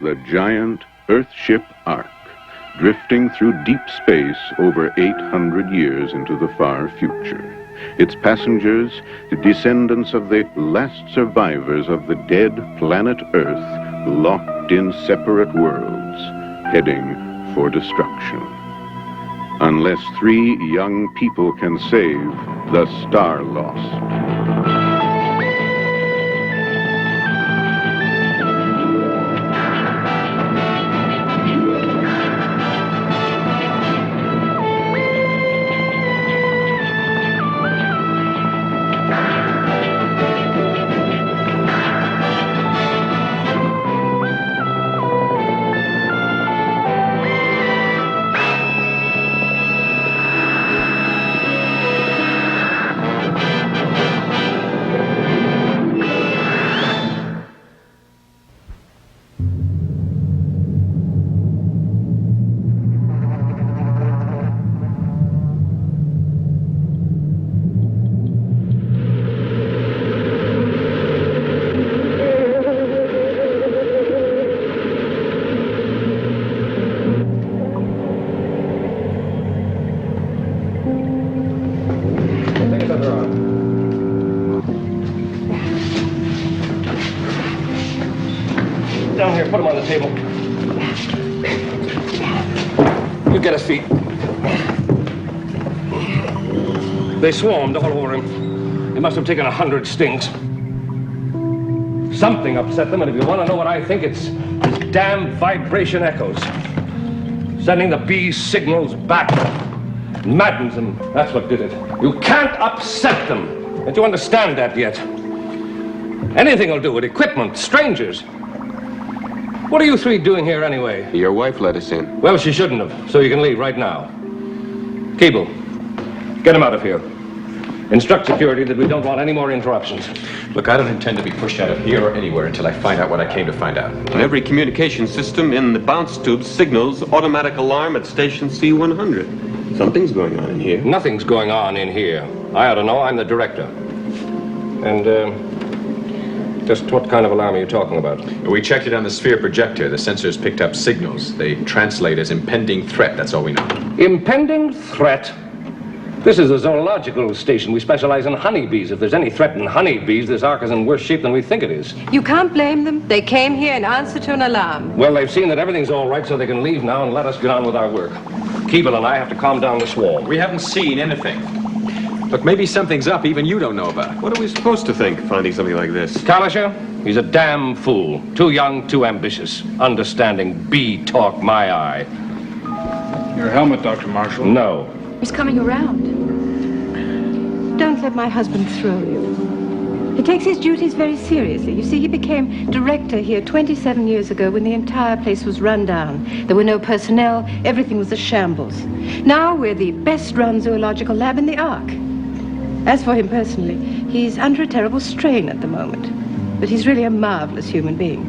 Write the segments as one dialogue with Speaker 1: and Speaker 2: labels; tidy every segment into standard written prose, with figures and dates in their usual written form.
Speaker 1: the giant Earthship Ark, drifting through deep space over 800 years into the far future. Its passengers, the descendants of the last survivors of the dead planet Earth, locked in separate worlds, heading for destruction. Unless 3 young people can save the Starlost.
Speaker 2: Down here, put him on the table. You get his feet. They swarmed all over him. They must have taken 100 stings. Something upset them, and if you want to know what I think, it's these damn vibration echoes. Sending the bees' signals back. Maddens them. That's what did it. You can't upset them. Don't you understand that yet? Anything will do with equipment, strangers. What are you 3 doing here anyway?
Speaker 3: Your wife let us in.
Speaker 2: Well, she shouldn't have, so you can leave right now. Keeble, get him out of here. Instruct security that we don't want any more interruptions.
Speaker 3: Look, I don't intend to be pushed out of here or anywhere until I find out what I came to find out.
Speaker 4: And every communication system in the bounce tube signals automatic alarm at station C100. Something's going on in here.
Speaker 2: Nothing's going on in here. I ought to know. I'm the director. And, just what kind of alarm are you talking about?
Speaker 3: We checked it on the sphere projector. The sensors picked up signals. They translate as impending threat. That's all we know.
Speaker 2: Impending threat? This is a zoological station. We specialize in honeybees. If there's any threat in honeybees, this ark is in worse shape than we think it is.
Speaker 5: You can't blame them. They came here in answer to an alarm.
Speaker 2: Well, they've seen that everything's all right, so they can leave now and let us get on with our work. Keeble and I have to calm down the swarm.
Speaker 3: We haven't seen anything. Look, maybe something's up even you don't know about.
Speaker 4: What are we supposed to think, finding something like this?
Speaker 2: Kalisher, he's a damn fool. Too young, too ambitious. Understanding bee talk, my eye.
Speaker 6: Your helmet, Dr. Marshall.
Speaker 2: No.
Speaker 7: He's coming around.
Speaker 5: Don't let my husband throw you. He takes his duties very seriously. You see, he became director here 27 years ago when the entire place was run down. There were no personnel. Everything was a shambles. Now we're the best-run zoological lab in the Ark. As for him personally, he's under a terrible strain at the moment. But he's really a marvelous human being.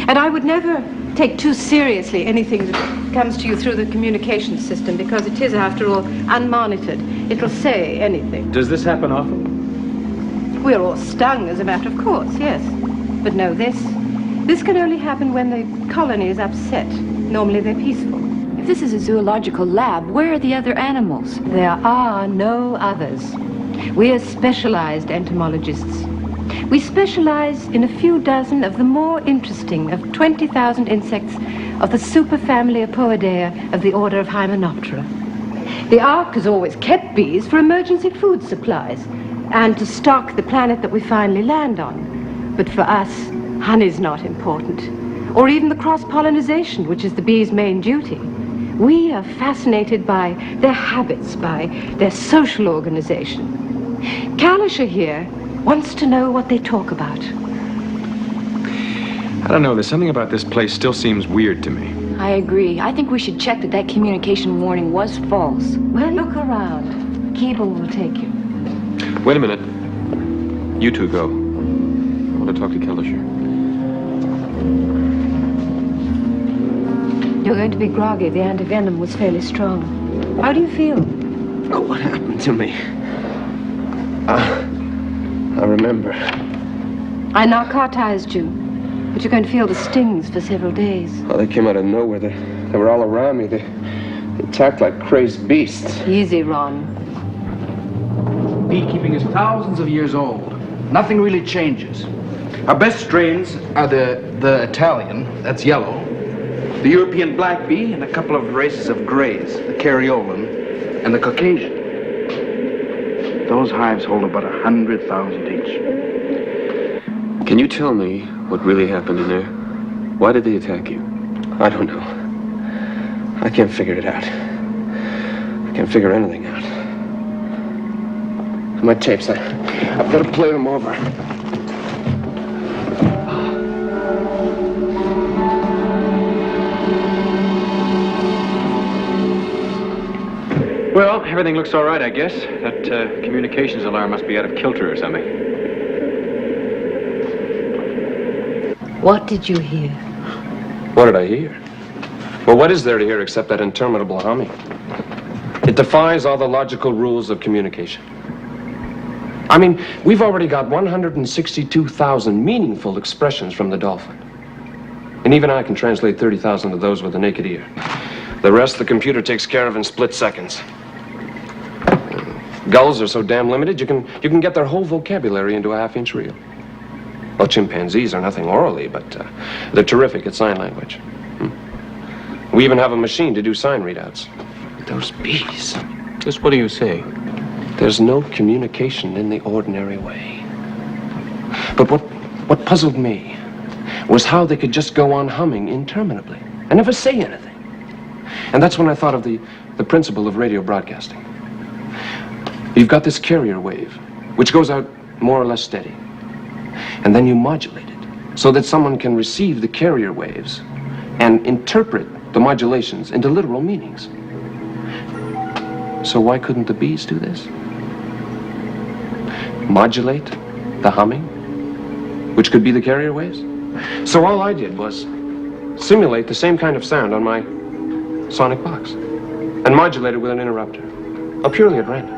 Speaker 5: And I would never take too seriously anything that comes to you through the communication system, because it is, after all, unmonitored. It'll say anything.
Speaker 3: Does this happen often?
Speaker 5: We're all stung, as a matter of course, yes. But no, this can only happen when the colony is upset. Normally they're peaceful.
Speaker 7: If this is a zoological lab, where are the other animals?
Speaker 5: There are no others. We are specialized entomologists. We specialize in a few dozen of the more interesting of 20,000 insects of the superfamily Apoidea of the order of Hymenoptera. The Ark has always kept bees for emergency food supplies and to stock the planet that we finally land on. But for us, honey's not important, or even the cross-pollinization, which is the bee's main duty. We are fascinated by their habits, by their social organization. Kalisher here wants to know what they talk about.
Speaker 3: I don't know. There's something about this place still seems weird to me.
Speaker 7: I agree. I think we should check that communication warning was false.
Speaker 5: Well, look around. Keeble will take you.
Speaker 4: Wait a minute. You 2 go. I want to talk to Kalisher.
Speaker 5: You're going to be groggy. The antivenom was fairly strong. How do you feel?
Speaker 8: Oh, what happened to me? I remember.
Speaker 5: I narcotized you. but you're going to feel the stings for several days.
Speaker 8: Oh, they came out of nowhere. They were all around me. They attacked like crazed beasts.
Speaker 5: Easy, Ron.
Speaker 6: Beekeeping is thousands of years old. Nothing really changes. Our best strains are the Italian, that's yellow, the European black bee, and a couple of races of grays, the Cariolan and the Caucasian. Those hives hold about 100,000 each.
Speaker 8: Can you tell me what really happened in there? Why did they attack you? I don't know. I can't figure it out. I can't figure anything out. My tapes, I've got to play them over.
Speaker 3: Well, everything looks all right, I guess. That communications alarm must be out of kilter or something.
Speaker 5: What did you hear?
Speaker 2: What did I hear? Well, what is there to hear except that interminable humming? It defies all the logical rules of communication. I mean, we've already got 162,000 meaningful expressions from the dolphin. And even I can translate 30,000 of those with a naked ear. The rest the computer takes care of in split seconds. Gulls are so damn limited, you can get their whole vocabulary into a half-inch reel. Well, chimpanzees are nothing orally, but they're terrific at sign language. We even have a machine to do sign readouts. But those bees...
Speaker 8: Just what do you say?
Speaker 2: There's no communication in the ordinary way. But what puzzled me was how they could just go on humming interminably and never say anything. And that's when I thought of the principle of radio broadcasting. You've got this carrier wave, which goes out more or less steady. And then you modulate it so that someone can receive the carrier waves and interpret the modulations into literal meanings. So why couldn't the bees do this? Modulate the humming, which could be the carrier waves? So all I did was simulate the same kind of sound on my sonic box and modulate it with an interrupter, purely at random.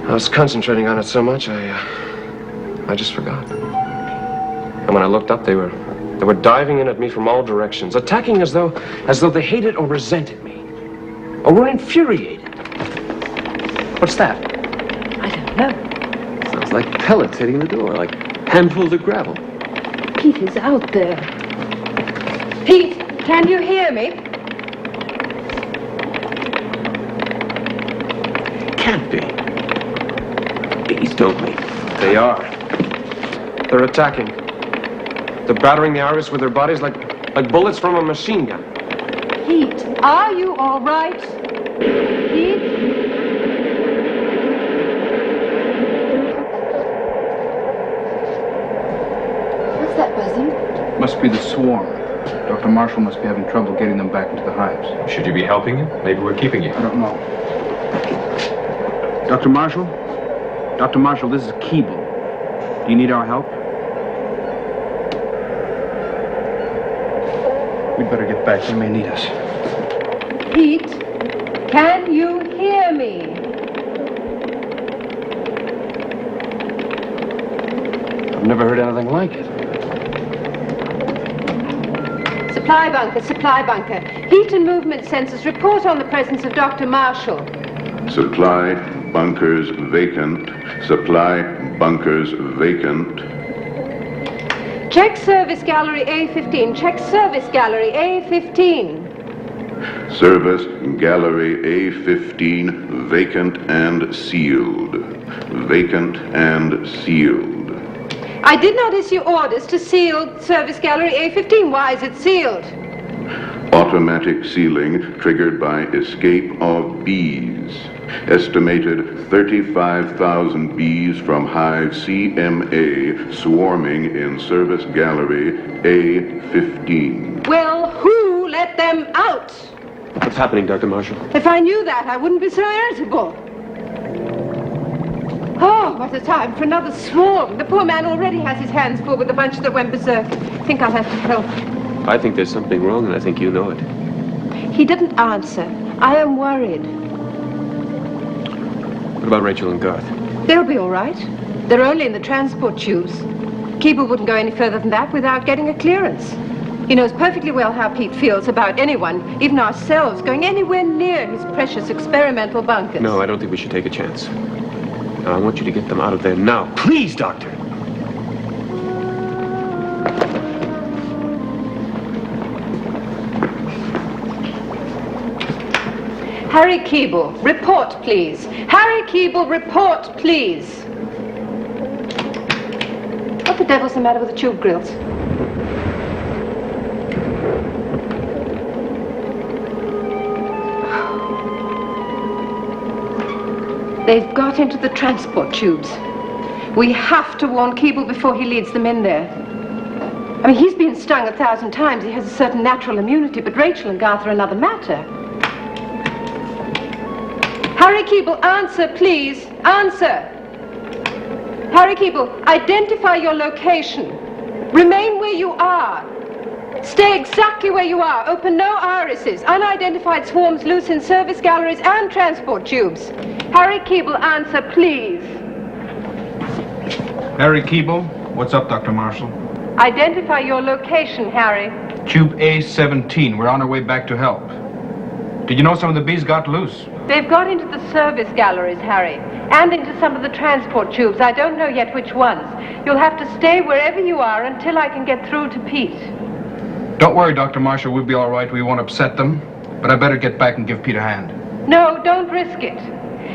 Speaker 2: I was concentrating on it so much, I just forgot. And when I looked up, they were diving in at me from all directions, attacking as though they hated or resented me, or were infuriated. What's that?
Speaker 5: I don't know.
Speaker 8: Sounds like pellets hitting the door, like handfuls of gravel.
Speaker 5: Pete is out there. Pete, can you hear me?
Speaker 8: Can't be. Bees don't make.
Speaker 2: They are. They're attacking. They're battering the iris with their bodies like bullets from a machine gun.
Speaker 5: Pete, are you all right? Pete? What's that buzzing?
Speaker 6: Must be the swarm. Dr. Marshall must be having trouble getting them back into the hives.
Speaker 3: Should you be helping him? Maybe we're keeping you.
Speaker 6: I don't know. Dr. Marshall? Dr. Marshall, this is Keeble. Do you need our help? We'd better get back. They may need us.
Speaker 5: Pete, can you hear me?
Speaker 2: I've never heard anything like it.
Speaker 5: Supply bunker, supply bunker. Heat and movement sensors report on the presence of Dr. Marshall.
Speaker 1: Supply bunkers vacant. Supply bunkers vacant.
Speaker 5: Check service gallery A15. Check service gallery A15.
Speaker 1: Service gallery A15 vacant and sealed. Vacant and sealed.
Speaker 5: I did not issue orders to seal service gallery A15. Why is it sealed?
Speaker 1: Automatic sealing triggered by escape of bees. Estimated 35,000 bees from hive CMA swarming in service gallery A15.
Speaker 5: Well, who let them out?
Speaker 8: What's happening, Dr. Marshall?
Speaker 5: If I knew that, I wouldn't be so irritable. Oh, what a time for another swarm. The poor man already has his hands full with a bunch that went berserk. I think I'll have to help.
Speaker 8: I think there's something wrong, and I think you know it.
Speaker 5: He didn't answer. I am worried.
Speaker 8: What about Rachel and Garth?
Speaker 5: They'll be all right. They're only in the transport tubes. Keeble wouldn't go any further than that without getting a clearance. He knows perfectly well how Pete feels about anyone, even ourselves, going anywhere near his precious experimental bunkers.
Speaker 8: No, I don't think we should take a chance. Now, I want you to get them out of there now. Please, Doctor.
Speaker 5: Harry Keeble, report, please. Harry Keeble, report, please. What the devil's the matter with the tube grills? They've got into the transport tubes. We have to warn Keeble before he leads them in there. I mean, he's been stung 1,000 times. He has a certain natural immunity, but Rachel and Garth are another matter. Harry Keeble, answer, please. Answer. Harry Keeble, identify your location. Remain where you are. Stay exactly where you are. Open no irises. Unidentified swarms loose in service galleries and transport tubes. Harry Keeble, answer, please.
Speaker 6: Harry Keeble, what's up, Dr. Marshall?
Speaker 5: Identify your location, Harry.
Speaker 6: Tube A17. We're on our way back to help. Did you know some of the bees got loose?
Speaker 5: They've got into the service galleries, Harry, and into some of the transport tubes. I don't know yet which ones. You'll have to stay wherever you are until I can get through to Pete.
Speaker 6: Don't worry, Dr. Marshall. We'll be all right. We won't upset them. But I better get back and give Pete a hand.
Speaker 5: No, don't risk it.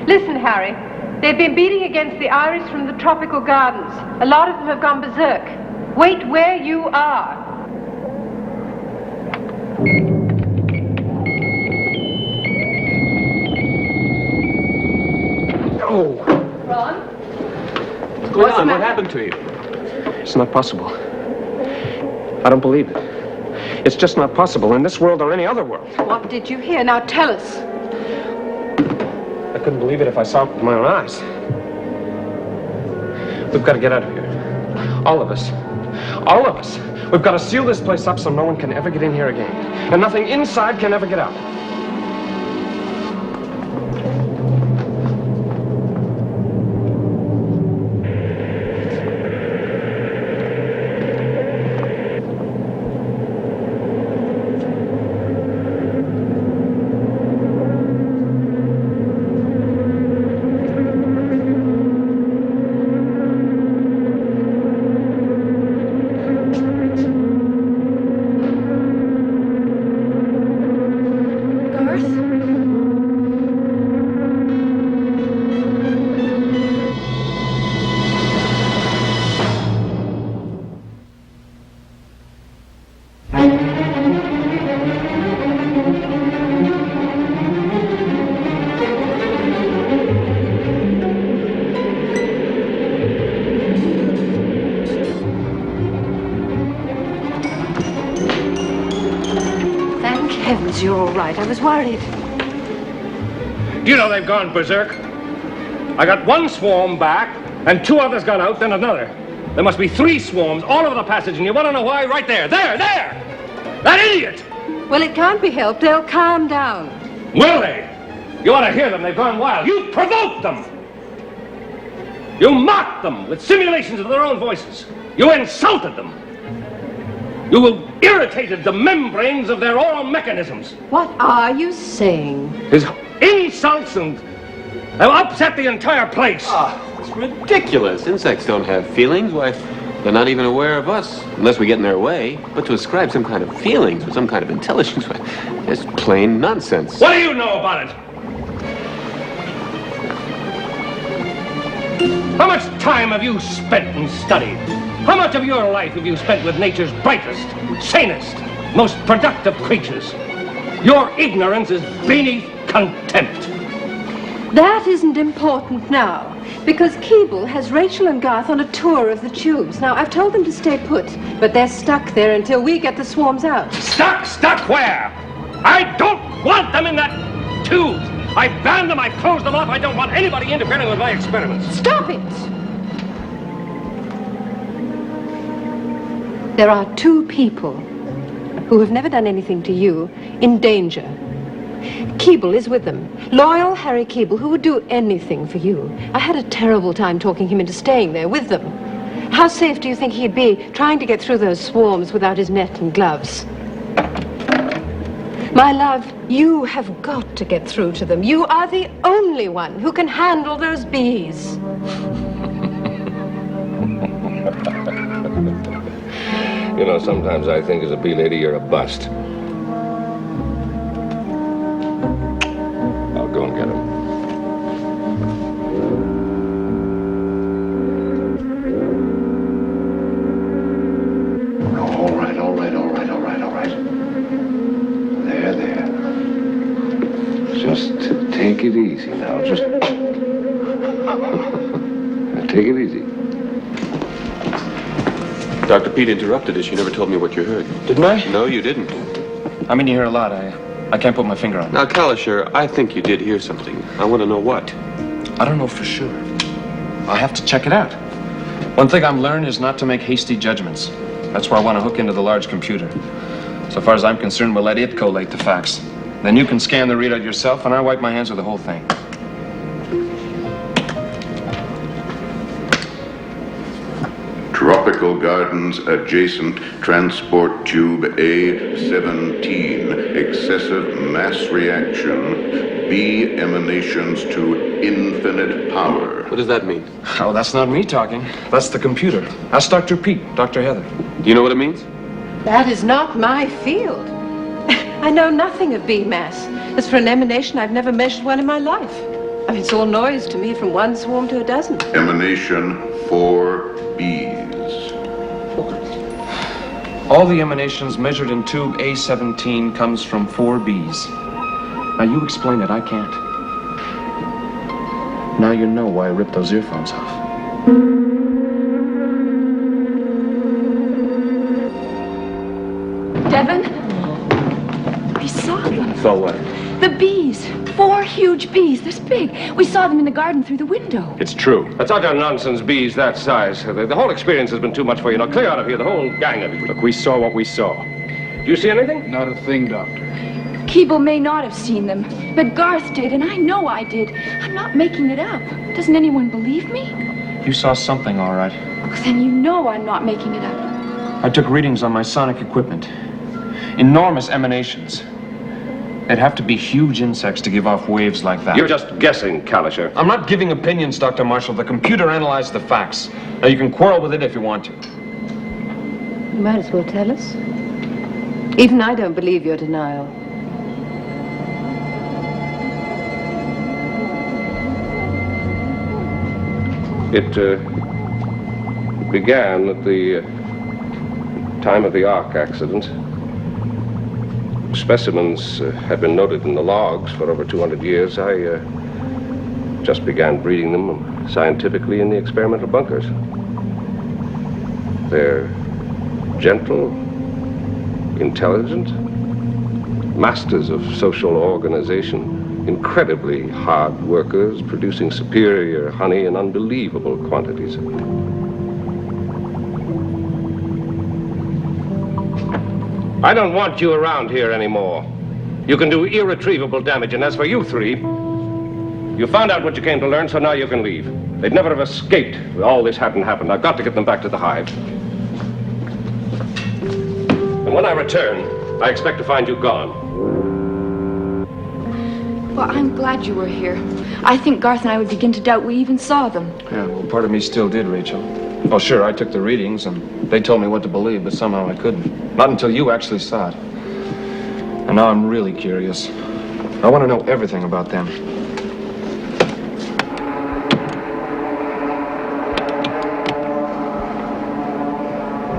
Speaker 5: Listen, Harry. They've been beating against the iris from the tropical gardens. A lot of them have gone berserk. Wait where you are.
Speaker 8: Oh!
Speaker 5: Ron?
Speaker 8: What's going on? What happened to you? It's not possible. I don't believe it. It's just not possible in this world or any other world.
Speaker 5: What did you hear? Now tell us.
Speaker 8: I couldn't believe it if I saw it with my own eyes. We've got to get out of here. All of us. All of us. We've got to seal this place up so no one can ever get in here again. And nothing inside can ever get out.
Speaker 5: You're all right. I was worried.
Speaker 2: Do you know they've gone berserk? I got one swarm back, and 2 others got out, then another. There must be 3 swarms all over the passage, and you want to know why? Right there. There! That idiot!
Speaker 5: Well, it can't be helped. They'll calm down.
Speaker 2: Will they? You ought to hear them. They've gone wild. You provoked them. You mocked them with simulations of their own voices. You insulted them. You irritated the membranes of their oral mechanisms.
Speaker 5: What are you saying?
Speaker 2: His insults and have upset the entire place.
Speaker 4: It's ridiculous. Insects don't have feelings. Why, they're not even aware of us, unless we get in their way. But to ascribe some kind of feelings or some kind of intelligence, it's plain nonsense.
Speaker 2: What do you know about it? How much time have you spent in study? How much of your life have you spent with nature's brightest, sanest, most productive creatures? Your ignorance is beneath contempt.
Speaker 5: That isn't important now, because Keeble has Rachel and Garth on a tour of the tubes. Now, I've told them to stay put, but they're stuck there until we get the swarms out.
Speaker 2: Stuck? Stuck where? I don't want them in that tube. I banned them, I closed them off. I don't want anybody interfering with my experiments.
Speaker 5: Stop it! There are 2 people who have never done anything to you in danger. Keeble is with them. Loyal Harry Keeble, who would do anything for you. I had a terrible time talking him into staying there with them. How safe do you think he'd be trying to get through those swarms without his net and gloves? My love, you have got to get through to them. You are the only one who can handle those bees.
Speaker 2: You know, sometimes I think as a bee lady, you're a bust. I'll go and get him.
Speaker 1: All right. There. Just take it easy now. Just take it easy.
Speaker 4: Dr. Pete interrupted us. You never told me what you heard.
Speaker 8: Didn't I?
Speaker 4: No, you didn't.
Speaker 8: I mean, you hear a lot. I can't put my finger on it.
Speaker 4: Now, Kalisher, I think you did hear something. I want to know what.
Speaker 8: I don't know for sure. I'll have to check it out. One thing I've learned is not to make hasty judgments. That's why I want to hook into the large computer. So far as I'm concerned, we'll let it collate the facts. Then you can scan the readout yourself, and I wipe my hands with the whole thing.
Speaker 1: Tropical Gardens adjacent transport tube A17. Excessive mass reaction. B emanations to infinite power.
Speaker 4: What does that mean?
Speaker 8: Oh, that's not me talking. That's the computer. Ask Dr. Pete, Dr. Heather.
Speaker 4: Do you know what it means?
Speaker 5: That is not my field. I know nothing of bee mass. As for an emanation, I've never measured one in my life. I mean, it's all noise to me, from one swarm to a dozen.
Speaker 1: Emanation 4 bees.
Speaker 8: All the emanations measured in tube A17 comes from 4 bees. Now, you explain it. I can't. Now you know why I ripped those earphones off.
Speaker 7: Devin? We saw them.
Speaker 2: So what?
Speaker 7: The bees. 4 huge bees, this big. We saw them in the garden through the window.
Speaker 3: It's true.
Speaker 2: That's utter nonsense, bees that size. The whole experience has been too much for you. Now, clear out of here, the whole gang of you.
Speaker 3: Look, we saw what we saw.
Speaker 2: Do you see anything?
Speaker 6: Not a thing, Doctor.
Speaker 7: Keeble may not have seen them, but Garth did, and I know I did. I'm not making it up. Doesn't anyone believe me?
Speaker 8: You saw something, all right.
Speaker 7: Well, then you know I'm not making it up.
Speaker 8: I took readings on my sonic equipment. Enormous emanations. They'd have to be huge insects to give off waves like that.
Speaker 2: You're just guessing, Kalisher.
Speaker 8: I'm not giving opinions, Dr. Marshall. The computer analyzed the facts. Now, you can quarrel with it if you want to.
Speaker 5: You might as well tell us. Even I don't believe your denial.
Speaker 2: It began at the time of the Ark accident. Specimens had been noted in the logs for over 200 years. I just began breeding them scientifically in the experimental bunkers. They're gentle, intelligent, masters of social organization, incredibly hard workers, producing superior honey in unbelievable quantities. I don't want you around here anymore. You can do irretrievable damage, and as for you 3, you found out what you came to learn, so now you can leave. They'd never have escaped if all this hadn't happened. I've got to get them back to the hive. And when I return, I expect to find you gone.
Speaker 7: Well, I'm glad you were here. I think Garth and I would begin to doubt we even saw them.
Speaker 8: Yeah, well, part of me still did, Rachel. Oh, sure, I took the readings, and they told me what to believe, but somehow I couldn't. Not until you actually saw it. And now I'm really curious. I want to know everything about them.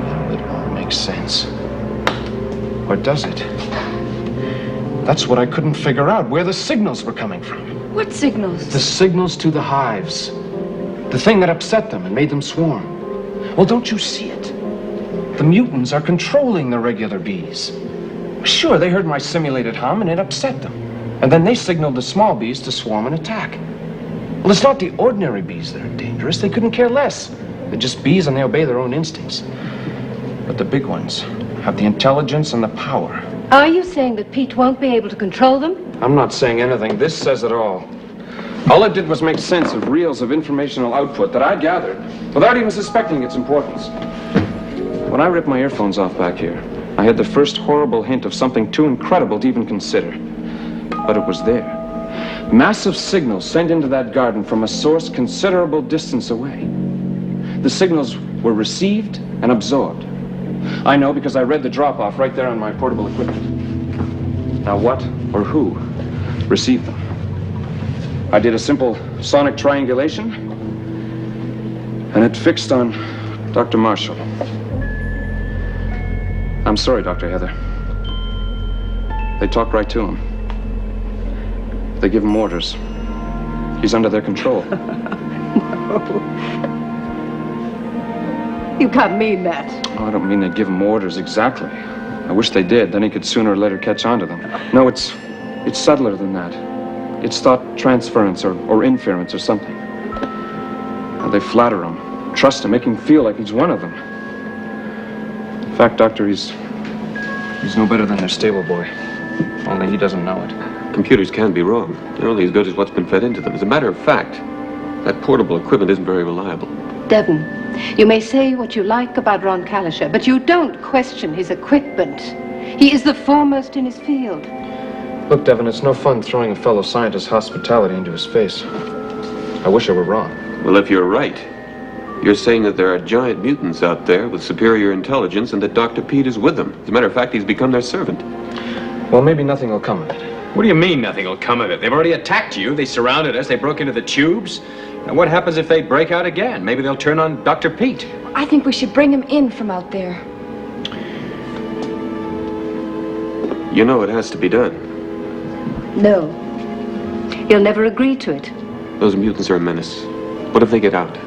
Speaker 8: Now it all makes sense. Or does it? That's what I couldn't figure out, where the signals were coming from.
Speaker 7: What signals?
Speaker 8: The signals to the hives. The thing that upset them and made them swarm. Well, don't you see it? The mutants are controlling the regular bees. Sure, they heard my simulated hum and it upset them. And then they signaled the small bees to swarm and attack. Well, it's not the ordinary bees that are dangerous. They couldn't care less. They're just bees and they obey their own instincts. But the big ones have the intelligence and the power.
Speaker 5: Are you saying that Pete won't be able to control them?
Speaker 8: I'm not saying anything. This says it all. All it did was make sense of reels of informational output that I gathered without even suspecting its importance. When I ripped my earphones off back here, I had the first horrible hint of something too incredible to even consider. But it was there. Massive signals sent into that garden from a source considerable distance away. The signals were received and absorbed. I know because I read the drop-off right there on my portable equipment. Now what or who received them? I did a simple sonic triangulation, and it fixed on Dr. Marshall. I'm sorry, Dr. Heather. They talk right to him. They give him orders. He's under their control.
Speaker 5: You can't mean that.
Speaker 8: Oh, I don't mean they give him orders exactly. I wish they did, then he could sooner or later catch on to them. No, it's subtler than that. It's thought transference or inference or something. And they flatter him, trust him, make him feel like he's one of them. In fact, Doctor, he's no better than their stable boy. Only he doesn't know it.
Speaker 4: Computers can be wrong. They're only as good as what's been fed into them. As a matter of fact, that portable equipment isn't very reliable.
Speaker 5: Devon, you may say what you like about Ron Kalischer, but you don't question his equipment. He is the foremost in his field.
Speaker 8: Look, Devon, it's no fun throwing a fellow scientist's hospitality into his face. I wish I were wrong.
Speaker 4: Well, if you're right, you're saying that there are giant mutants out there with superior intelligence and that Dr. Pete is with them. As a matter of fact, he's become their servant.
Speaker 8: Well, maybe nothing will come of it.
Speaker 3: What do you mean nothing will come of it? They've already attacked you. They surrounded us. They broke into the tubes. And what happens if they break out again? Maybe they'll turn on Dr. Pete.
Speaker 7: I think we should bring him in from out there.
Speaker 4: You know it has to be done.
Speaker 5: No. He'll never agree to it.
Speaker 4: Those mutants are a menace. What if they get out?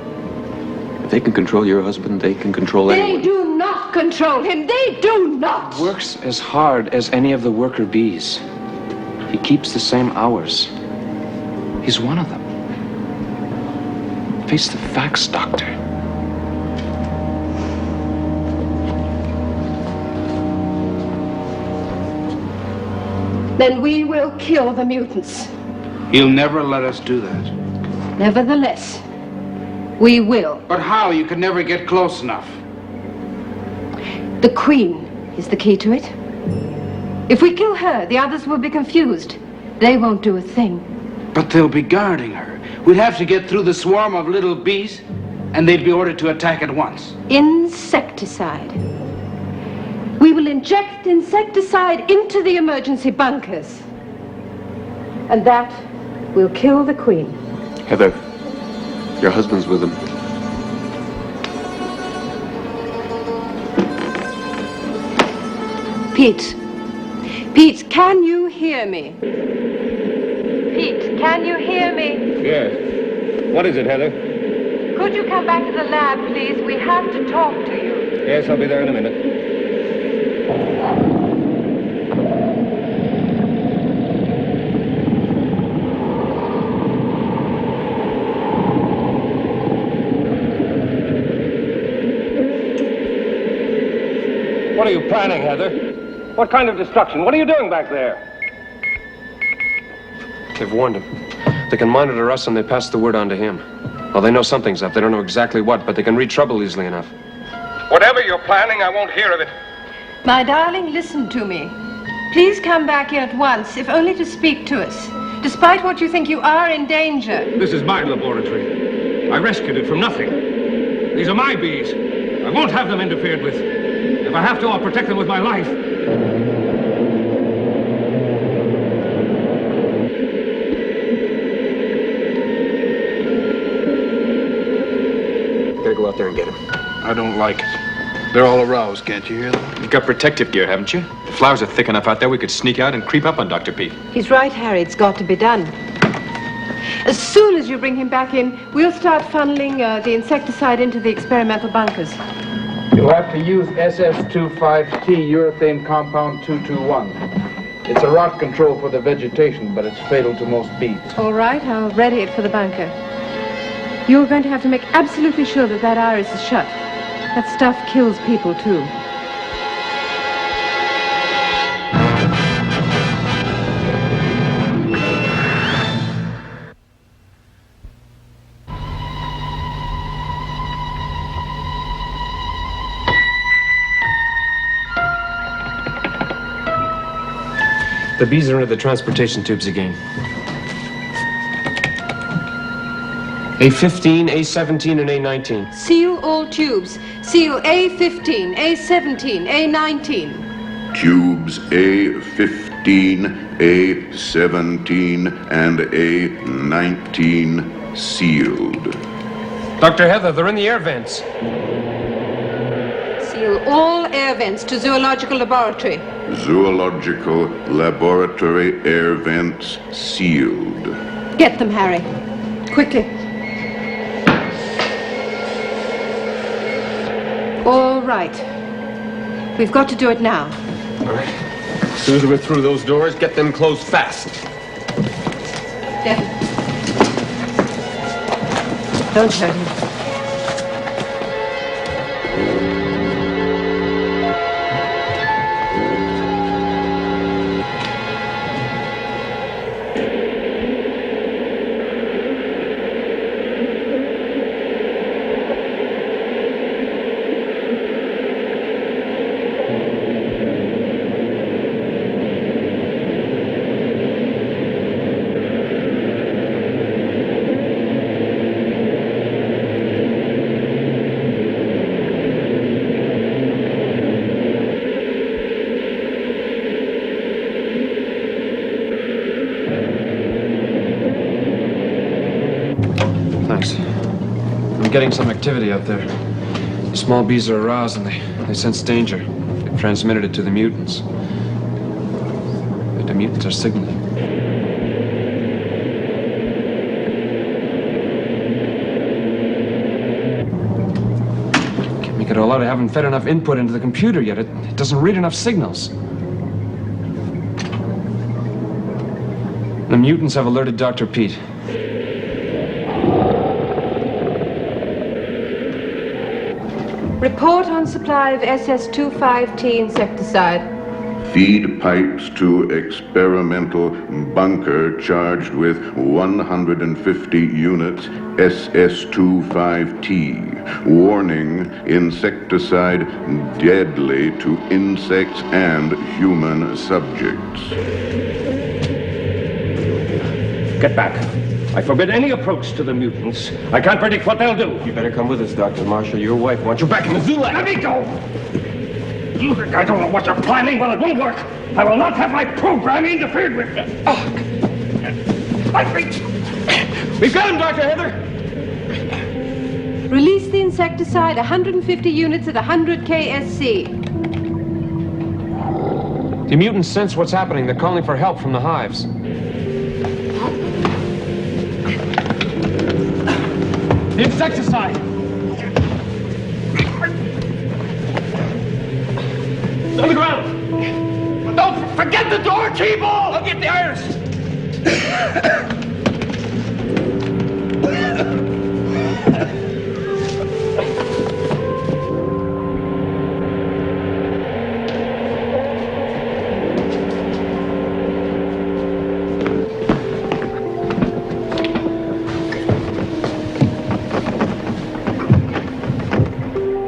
Speaker 4: If they can control your husband, they can control anyone.
Speaker 5: They do not control him. They do not.
Speaker 8: Works as hard as any of the worker bees. He keeps the same hours. He's one of them. Face the facts, Doctor.
Speaker 5: Then we will kill the mutants.
Speaker 6: He'll never let us do that.
Speaker 5: Nevertheless, we will.
Speaker 6: But how? You could never get close enough.
Speaker 5: The Queen is the key to it. If we kill her, the others will be confused. They won't do a thing.
Speaker 6: But they'll be guarding her. We'd have to get through the swarm of little bees, and they'd be ordered to attack at once.
Speaker 5: Insecticide. We will inject insecticide into the emergency bunkers. And that will kill the Queen.
Speaker 4: Heather, your husband's with them.
Speaker 5: Pete. Pete, can you hear me? Pete, can you hear me?
Speaker 2: Yes. What is it, Heather?
Speaker 5: Could you come back to the lab, please? We have to talk to you.
Speaker 2: Yes, I'll be there in a minute. What are you planning, Heather? What kind of destruction? What are you doing back there?
Speaker 8: They've warned him. They can monitor us and they pass the word on to him. Well, they know something's up. They don't know exactly what, but they can read trouble easily enough.
Speaker 2: Whatever you're planning, I won't hear of it.
Speaker 5: My darling, listen to me. Please come back here at once, if only to speak to us. Despite what you think, you are in danger.
Speaker 2: This is my laboratory. I rescued it from nothing. These are my bees. I won't have them interfered with. If I have to, I'll protect them with my life.
Speaker 3: Gotta go out there and get him.
Speaker 6: I don't like it. They're all aroused, can't you hear them?
Speaker 3: You've got protective gear, haven't you? The flowers are thick enough out there we could sneak out and creep up on Dr. Pete.
Speaker 5: He's right, Harry. It's got to be done. As soon as you bring him back in, we'll start funneling the insecticide into the experimental bunkers.
Speaker 6: You'll have to use SS25T urethane compound 221. It's a rot control for the vegetation, but it's fatal to most bees.
Speaker 5: All right, I'll ready it for the bunker. You're going to have to make absolutely sure that that iris is shut. That stuff kills people, too.
Speaker 8: The bees are into the transportation tubes again. A15, A17, and A19.
Speaker 5: Seal all tubes. Seal A15, A17, A19.
Speaker 1: Tubes A15, A17, and A19 sealed.
Speaker 8: Dr. Heather, they're in the air vents.
Speaker 5: Seal all air vents to zoological laboratory.
Speaker 1: Zoological laboratory air vents sealed.
Speaker 5: Get them, Harry. Quickly. All right. We've got to do it now.
Speaker 4: All right. As soon as we're through those doors, get them closed fast.
Speaker 5: Devin. Don't hurt him.
Speaker 8: Thanks. I'm getting some activity out there. The small bees are aroused and they sense danger. They've transmitted it to the mutants. But the mutants are signaling. Can't make it all out. I haven't fed enough input into the computer yet. It doesn't read enough signals. The mutants have alerted Dr. Pete.
Speaker 5: Report on supply of SS25T insecticide.
Speaker 1: Feed pipes to experimental bunker charged with 150 units SS25T. Warning, insecticide deadly to insects and human subjects.
Speaker 2: Get back. I forbid any approach to the mutants. I can't predict what they'll do.
Speaker 4: You better come with us, Dr. Marshall. Your wife wants you back in the zoo lab.
Speaker 2: Let me go! You think I don't know what you're planning? Well, it won't work. I will not have my program interfered with. My feet!
Speaker 8: We've got him, Dr. Heather!
Speaker 5: Release the insecticide, 150 units at 100 KSC.
Speaker 8: The mutants sense what's happening. They're calling for help from the hives.
Speaker 2: The insecticide! On the ground! Don't forget the door, Keeble! I'll get the iris!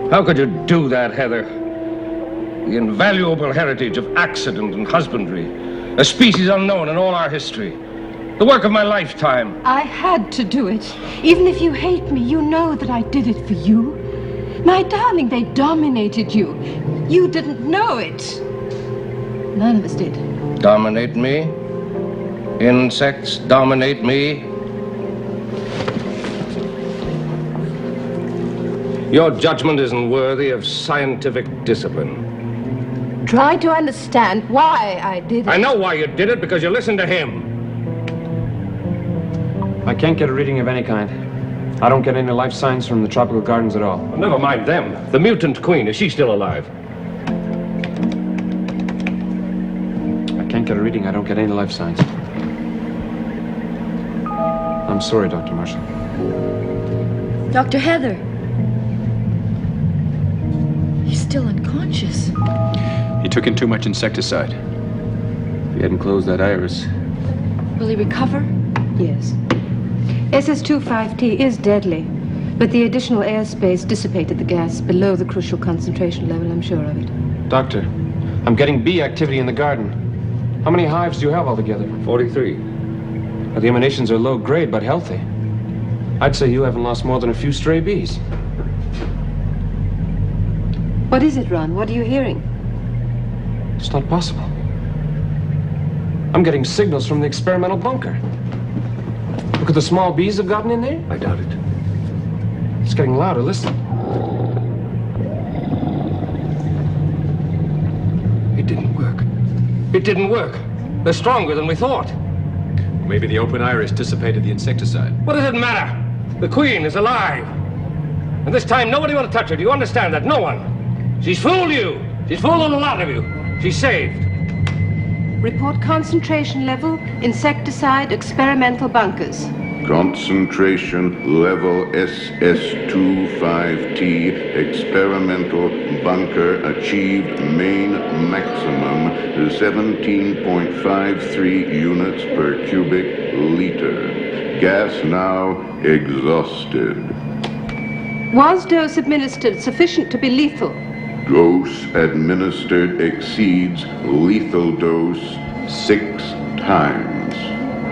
Speaker 2: How could you do that, Heather? The invaluable heritage of accident and husbandry, a species unknown in all our history, the work of my lifetime.
Speaker 5: I had to do it. Even if you hate me, you know that I did it for you. My darling, they dominated you. You didn't know it. None of us did.
Speaker 2: Dominate me? Insects dominate me? Your judgment isn't worthy of scientific discipline.
Speaker 5: Try to understand why I did it.
Speaker 2: I know why you did it, because you listened to him.
Speaker 8: I can't get a reading of any kind. I don't get any life signs from the tropical gardens at all.
Speaker 2: Well, never mind them. The mutant queen, is she still alive?
Speaker 8: I can't get a reading. I don't get any life signs. I'm sorry, Dr. Marshall.
Speaker 7: Dr. Heather. He's still unconscious.
Speaker 3: He took in too much insecticide.
Speaker 4: If you hadn't closed that iris.
Speaker 7: Will he recover?
Speaker 5: Yes. SS25T is deadly, but the additional airspace dissipated the gas below the crucial concentration level, I'm sure of it.
Speaker 8: Doctor, I'm getting bee activity in the garden. How many hives do you have altogether?
Speaker 2: 43.
Speaker 8: Well, the emanations are low grade, but healthy. I'd say you haven't lost more than a few stray bees.
Speaker 5: What is it, Ron? What are you hearing?
Speaker 8: It's not possible. I'm getting signals from the experimental bunker. Look at the small bees have gotten in there.
Speaker 2: I doubt it.
Speaker 8: It's getting louder. Listen.
Speaker 2: It didn't work. It didn't work. They're stronger than we thought.
Speaker 3: Maybe the open iris dissipated the insecticide.
Speaker 2: What does it matter? The Queen is alive. And this time, nobody will touch her. Do you understand that? No one. She's fooled you. She's fooled a lot of you. She's saved.
Speaker 5: Report concentration level, insecticide, experimental bunkers.
Speaker 1: Concentration level SS25T, experimental bunker achieved main maximum 17.53 units per cubic liter. Gas now exhausted.
Speaker 5: Was dose administered sufficient to be lethal?
Speaker 1: Dose administered exceeds lethal dose 6 times.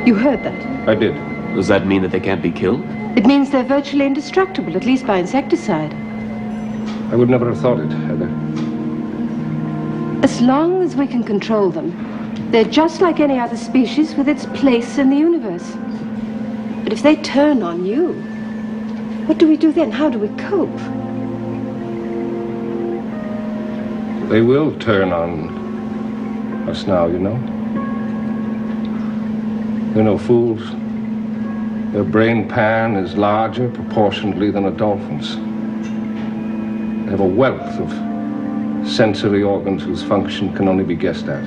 Speaker 5: You heard that?
Speaker 2: I did.
Speaker 4: Does that mean that they can't be killed?
Speaker 5: It means they're virtually indestructible, at least by insecticide.
Speaker 2: I would never have thought it, Heather.
Speaker 5: As long as we can control them, they're just like any other species with its place in the universe. But if they turn on you, what do we do then? How do we cope?
Speaker 2: They will turn on us now, you know. They're no fools. Their brain pan is larger proportionately than a dolphin's. They have a wealth of sensory organs whose function can only be guessed at.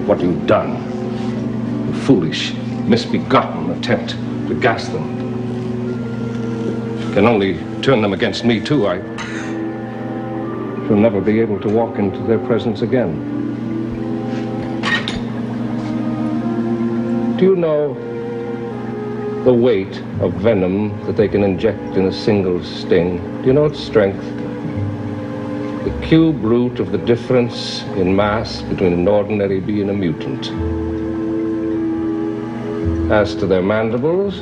Speaker 2: What you've done, a foolish, misbegotten attempt to gas them, can only turn them against me, too. I shall never be able to walk into their presence again. Do you know the weight of venom that they can inject in a single sting? Do you know its strength? The cube root of the difference in mass between an ordinary bee and a mutant. As to their mandibles,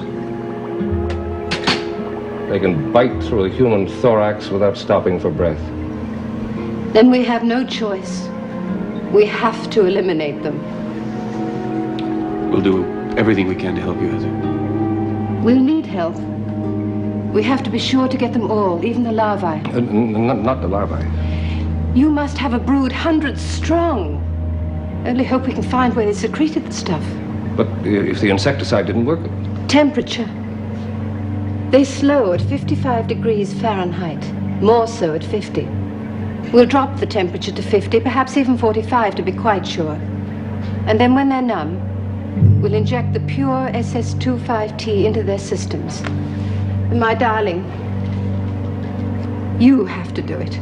Speaker 2: they can bite through a human thorax without stopping for breath.
Speaker 5: Then we have no choice. We have to eliminate them.
Speaker 4: We'll do everything we can to help you, Heather.
Speaker 5: We'll need help. We have to be sure to get them all, even the larvae.
Speaker 2: Not the larvae.
Speaker 5: You must have a brood hundreds strong. Only hope we can find where they secreted the stuff.
Speaker 2: But if the insecticide didn't work?
Speaker 5: Temperature. They slow at 55 degrees Fahrenheit, more so at 50. We'll drop the temperature to 50, perhaps even 45 to be quite sure. And then when they're numb, we'll inject the pure SS25T into their systems. And my darling, you have to do it.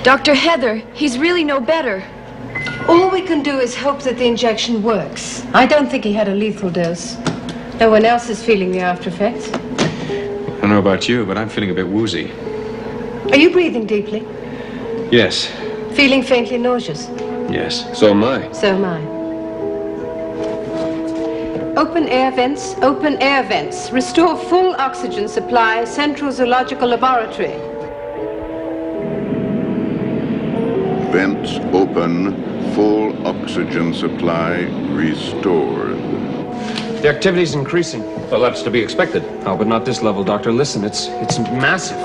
Speaker 7: Dr. Heather, he's really no better.
Speaker 5: All we can do is hope that the injection works. I don't think he had a lethal dose. No one else is feeling the after effects.
Speaker 3: I don't know about you, but I'm feeling a bit woozy.
Speaker 5: Are you breathing deeply?
Speaker 3: Yes.
Speaker 5: Feeling faintly nauseous?
Speaker 3: Yes.
Speaker 4: So am I.
Speaker 5: So am I. Open air vents, open air vents. Restore full oxygen supply, Central Zoological Laboratory.
Speaker 1: Vents open, full oxygen supply restored.
Speaker 8: The activity's increasing.
Speaker 2: Well, that's to be expected.
Speaker 8: Oh, but not this level, Doctor. Listen, it's massive.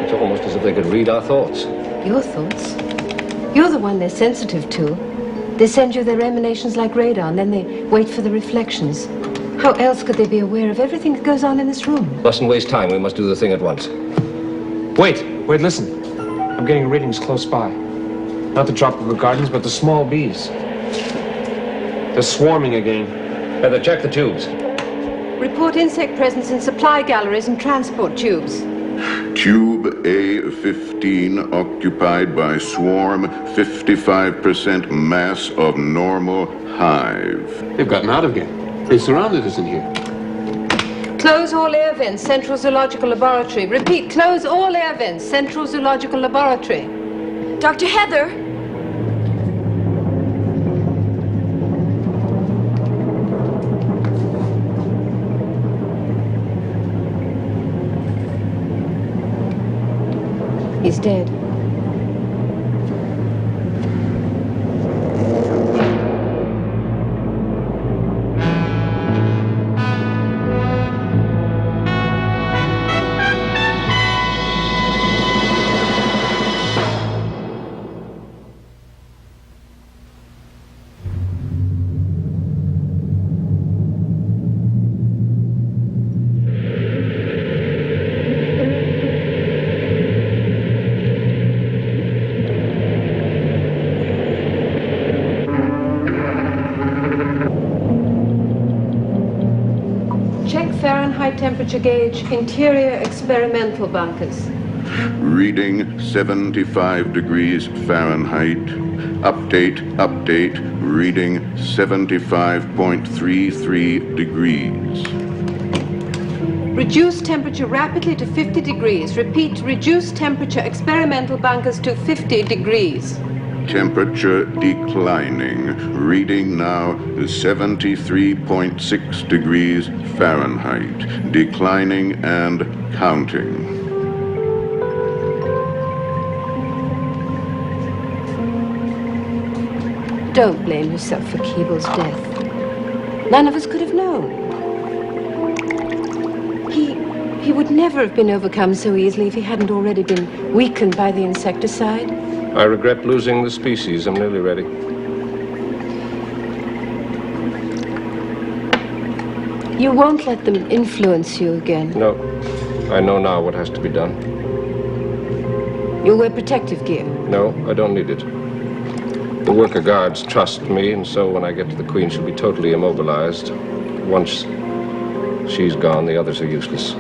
Speaker 2: It's almost as if they could read our thoughts.
Speaker 5: Your thoughts? You're the one they're sensitive to. They send you their emanations like radar, and then they wait for the reflections. How else could they be aware of everything that goes on in this room?
Speaker 2: Mustn't waste time. We must do the thing at once.
Speaker 8: Wait, listen. I'm getting readings close by. Not the tropical gardens, but the small bees. They're swarming again.
Speaker 2: Heather, check the tubes.
Speaker 5: Report insect presence in supply galleries and transport tubes.
Speaker 1: Tube A15 occupied by swarm, 55% mass of normal hive.
Speaker 4: They've gotten out again. They surrounded us in here.
Speaker 5: Close all air vents, Central Zoological Laboratory. Repeat, close all air vents, Central Zoological Laboratory.
Speaker 7: Dr. Heather?
Speaker 5: He's dead. Fahrenheit temperature gauge, interior experimental bunkers.
Speaker 1: Reading 75 degrees Fahrenheit. Update, reading 75.33 degrees.
Speaker 5: Reduce temperature rapidly to 50 degrees. Repeat, reduce temperature experimental bunkers to 50 degrees.
Speaker 1: Temperature declining. Reading now 73.6 degrees Fahrenheit. Declining and counting.
Speaker 5: Don't blame yourself for Keeble's death. None of us could have known. He would never have been overcome so easily if he hadn't already been weakened by the insecticide.
Speaker 2: I regret losing the species. I'm nearly ready.
Speaker 5: You won't let them influence you again.
Speaker 2: No. I know now what has to be done.
Speaker 5: You'll wear protective gear.
Speaker 2: No, I don't need it. The worker guards trust me, and so when I get to the Queen, she'll be totally immobilized. Once she's gone, the others are useless.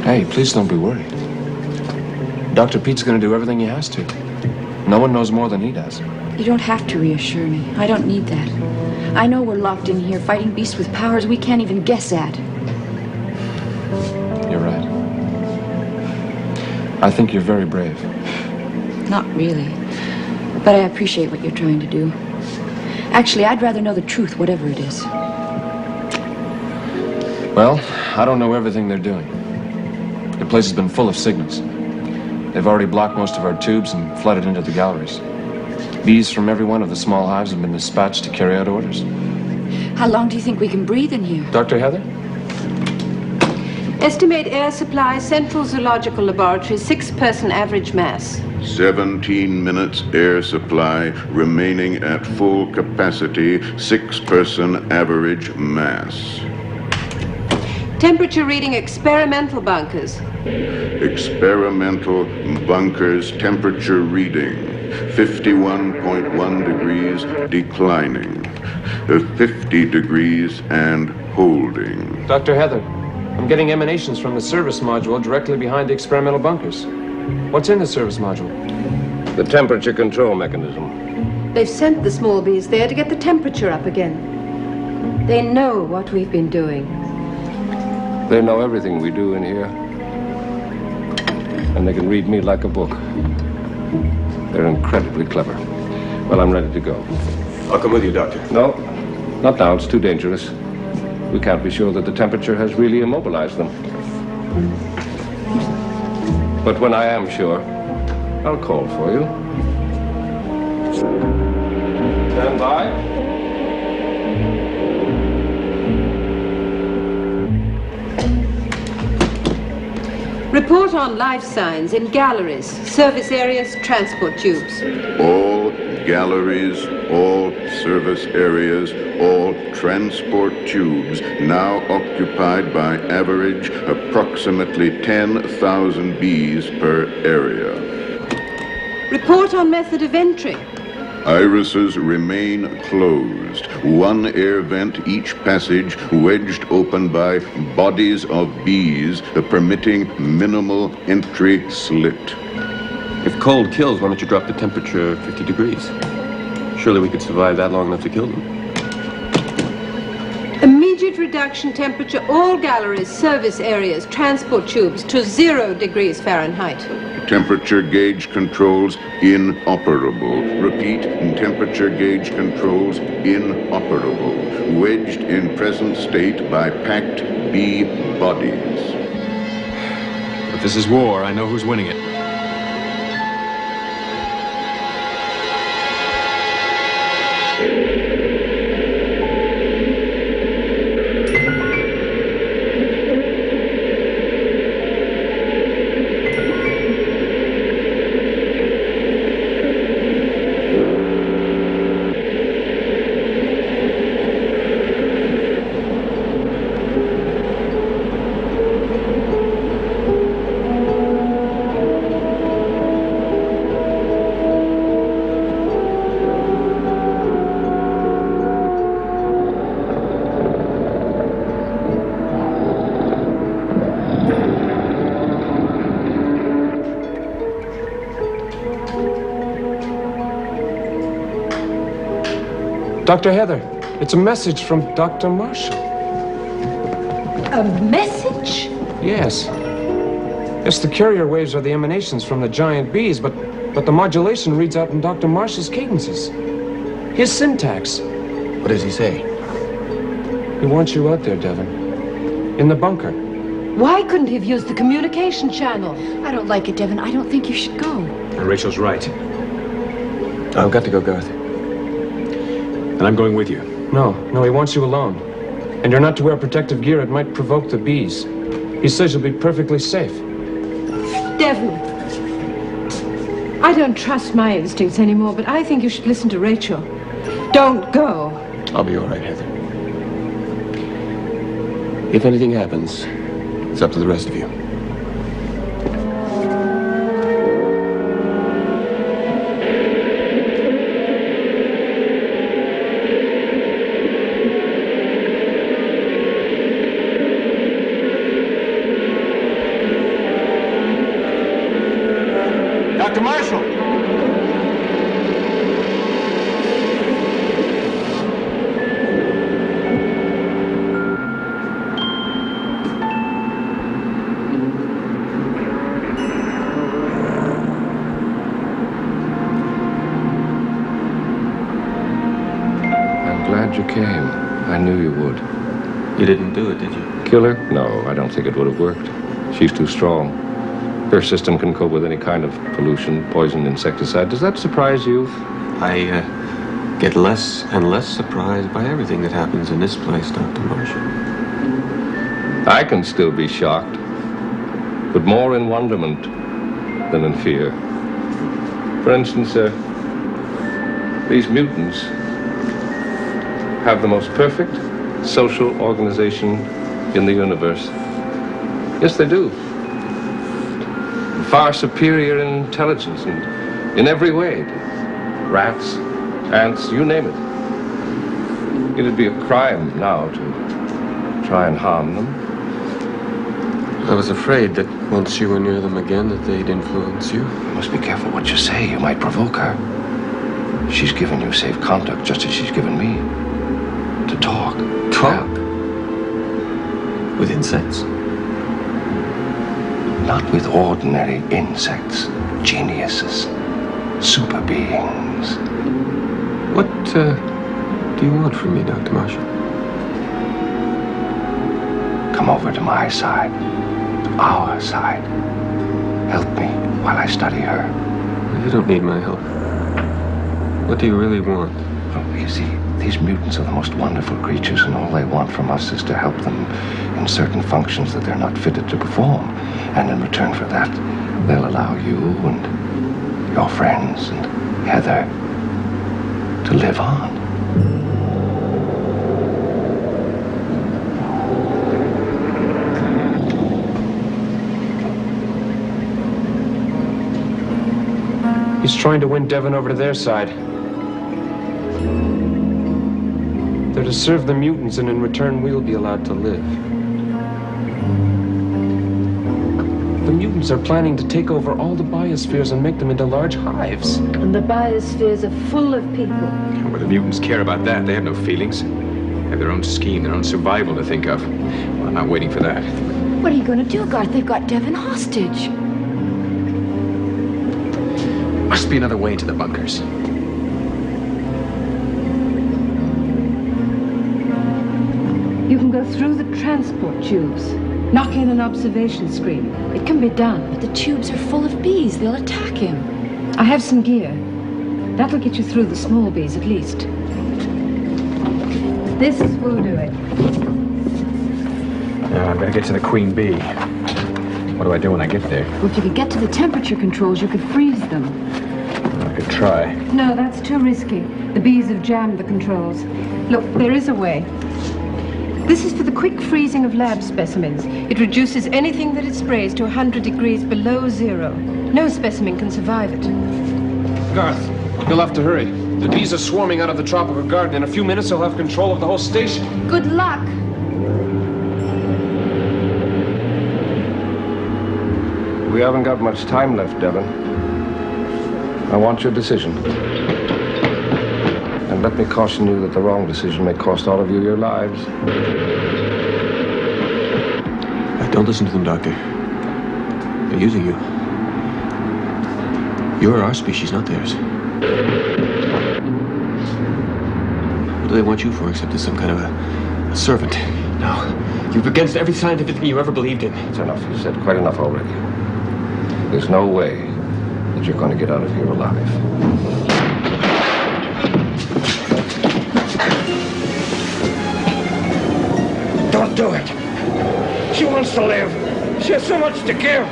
Speaker 8: Hey, please don't be worried. Dr. Pete's gonna do everything he has to. No one knows more than he does.
Speaker 7: You don't have to reassure me. I don't need that. I know we're locked in here fighting beasts with powers we can't even guess at.
Speaker 8: You're right. I think you're very brave.
Speaker 7: Not really. But I appreciate what you're trying to do. Actually, I'd rather know the truth, whatever it is.
Speaker 8: Well, I don't know everything they're doing. The place has been full of signals. They've already blocked most of our tubes and flooded into the galleries. Bees from every one of the small hives have been dispatched to carry out orders.
Speaker 7: How long do you think we can breathe in here?
Speaker 8: Dr. Heather?
Speaker 5: Estimate air supply, Central Zoological Laboratory, 6-person average mass.
Speaker 1: 17 minutes air supply, remaining at full capacity, 6-person average mass.
Speaker 5: Temperature reading experimental bunkers.
Speaker 1: Experimental bunkers temperature reading 51.1 degrees declining, 50 degrees and holding.
Speaker 8: Dr. Heather, I'm getting emanations from the service module directly behind the experimental bunkers. What's in the service module?
Speaker 2: The temperature control mechanism.
Speaker 5: They've sent the small bees there to get the temperature up again. They know what we've been doing.
Speaker 2: They know everything we do in here. And they can read me like a book. They're incredibly clever. Well, I'm ready to go.
Speaker 3: I'll come with you, Doctor.
Speaker 2: No, not now. It's too dangerous. We can't be sure that the temperature has really immobilized them. But when I am sure, I'll call for you. Stand by.
Speaker 5: Report on life signs in galleries, service areas, transport tubes.
Speaker 1: All galleries, all service areas, all transport tubes now occupied by average approximately 10,000 bees per area.
Speaker 5: Report on method of entry.
Speaker 1: Irises remain closed, one air vent each passage wedged open by bodies of bees, permitting minimal entry slit.
Speaker 4: If cold kills, why don't you drop the temperature 50 degrees? Surely we could survive that long enough to kill them.
Speaker 5: Immediate reduction temperature, all galleries, service areas, transport tubes to 0 degrees Fahrenheit.
Speaker 1: Temperature gauge controls inoperable. Repeat, temperature gauge controls inoperable. Wedged in present state by packed bee bodies.
Speaker 3: If this is war, I know who's winning it.
Speaker 8: Dr. Heather, it's a message from Dr. Marshall.
Speaker 5: A message?
Speaker 8: Yes. Yes, the carrier waves are the emanations from the giant bees, but the modulation reads out in Dr. Marshall's cadences. His syntax.
Speaker 6: What does he say?
Speaker 8: He wants you out there, Devon. In the bunker.
Speaker 5: Why couldn't he have used the communication channel?
Speaker 7: I don't like it, Devon. I don't think you should go.
Speaker 3: And Rachel's right. I've got to go, Garth. And I'm going with you.
Speaker 8: No, he wants you alone. And you're not to wear protective gear. It might provoke the bees. He says you'll be perfectly safe.
Speaker 5: Devon, I don't trust my instincts anymore, but I think you should listen to Rachel. Don't go.
Speaker 4: I'll be all right, Heather. If anything happens, it's up to the rest of you.
Speaker 8: Dr. Marshall! I'm glad you came. I knew you would.
Speaker 4: You didn't do it, did you?
Speaker 2: Kill her? No, I don't think it would have worked. She's too strong. Her system can cope with any kind of pollution, poison, insecticide. Does that surprise you?
Speaker 4: I get less and less surprised by everything that happens in this place, Dr. Marshall.
Speaker 2: I can still be shocked, but more in wonderment than in fear. For instance, these mutants have the most perfect social organization in the universe. Yes, they do. Far superior in intelligence and in every way. Rats, ants, you name it. It'd be a crime now to try and harm them.
Speaker 4: I was afraid that once you were near them again, that they'd influence you.
Speaker 6: You must be careful what you say. You might provoke her. She's given you safe conduct, just as she's given me. To talk.
Speaker 4: Talk? With insects?
Speaker 6: Not with ordinary insects. Geniuses. Super beings.
Speaker 4: What, do you want from me, Dr. Marshall?
Speaker 6: Come over to my side. To our side. Help me while I study her.
Speaker 4: You don't need my help. What do you really want?
Speaker 6: Oh, you see, these mutants are the most wonderful creatures, and all they want from us is to help them in certain functions that they're not fitted to perform. And in return for that, they'll allow you and your friends and Heather to live on.
Speaker 8: He's trying to win Devon over to their side. to serve the mutants, and in return we'll be allowed to live. The mutants are planning to take over all the biospheres and make them into large hives.
Speaker 5: And the biospheres are full of people.
Speaker 3: Well, the mutants care about that. They have no feelings. They have their own scheme, their own survival to think of. Well, I'm not waiting for that.
Speaker 7: What are you going to do, Garth? They've got Devon hostage.
Speaker 3: Must be another way to the bunkers.
Speaker 5: You can go through the transport tubes, knock in an observation screen. It can be done.
Speaker 7: But the tubes are full of bees. They'll attack him.
Speaker 5: I have some gear. That'll get you through the small bees at least. This will do it.
Speaker 3: I better get to the queen bee. What do I do when I get there?
Speaker 5: Well, if you could get to the temperature controls, you could freeze them.
Speaker 3: I could try.
Speaker 5: No, that's too risky. The bees have jammed the controls. Look, there is a way. This is for the quick freezing of lab specimens. It reduces anything that it sprays to 100 degrees below zero. No specimen can survive it.
Speaker 8: Garth, you'll have to hurry. The bees are swarming out of the tropical garden. In a few minutes, they'll have control of the whole station.
Speaker 5: Good luck.
Speaker 2: We haven't got much time left, Devon. I want your decision. And let me caution you that the wrong decision may cost all of you your lives.
Speaker 3: Don't listen to them, Doctor. They're using you. You're our species, not theirs. What do they want you for except as some kind of a servant? No. You're against every scientific thing you ever believed in.
Speaker 2: It's enough. You said quite enough already. There's no way that you're going to get out of here alive. Don't do it. She wants to live. She has so much to give.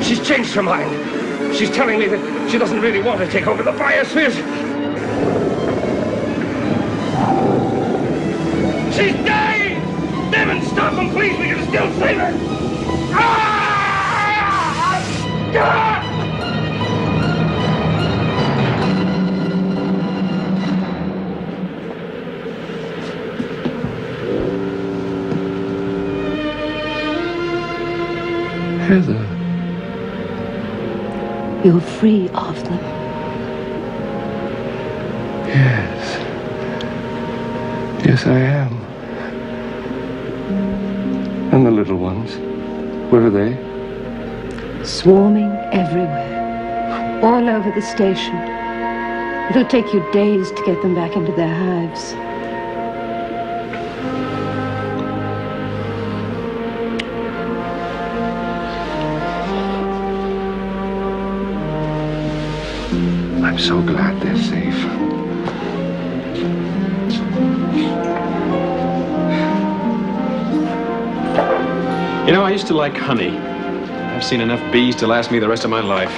Speaker 2: She's changed her mind. She's telling me that she doesn't really want to take over the biospheres. She's dying! Devon, stop him, please. We can still save her.
Speaker 5: Heather. You're free of them.
Speaker 2: Yes. Yes, I am. And the little ones, where are they?
Speaker 5: Swarming everywhere. All over the station. It'll take you days to get them back into their hives.
Speaker 2: I'm so glad they're safe.
Speaker 3: You know, I used to like honey. I've seen enough bees to last me the rest of my life.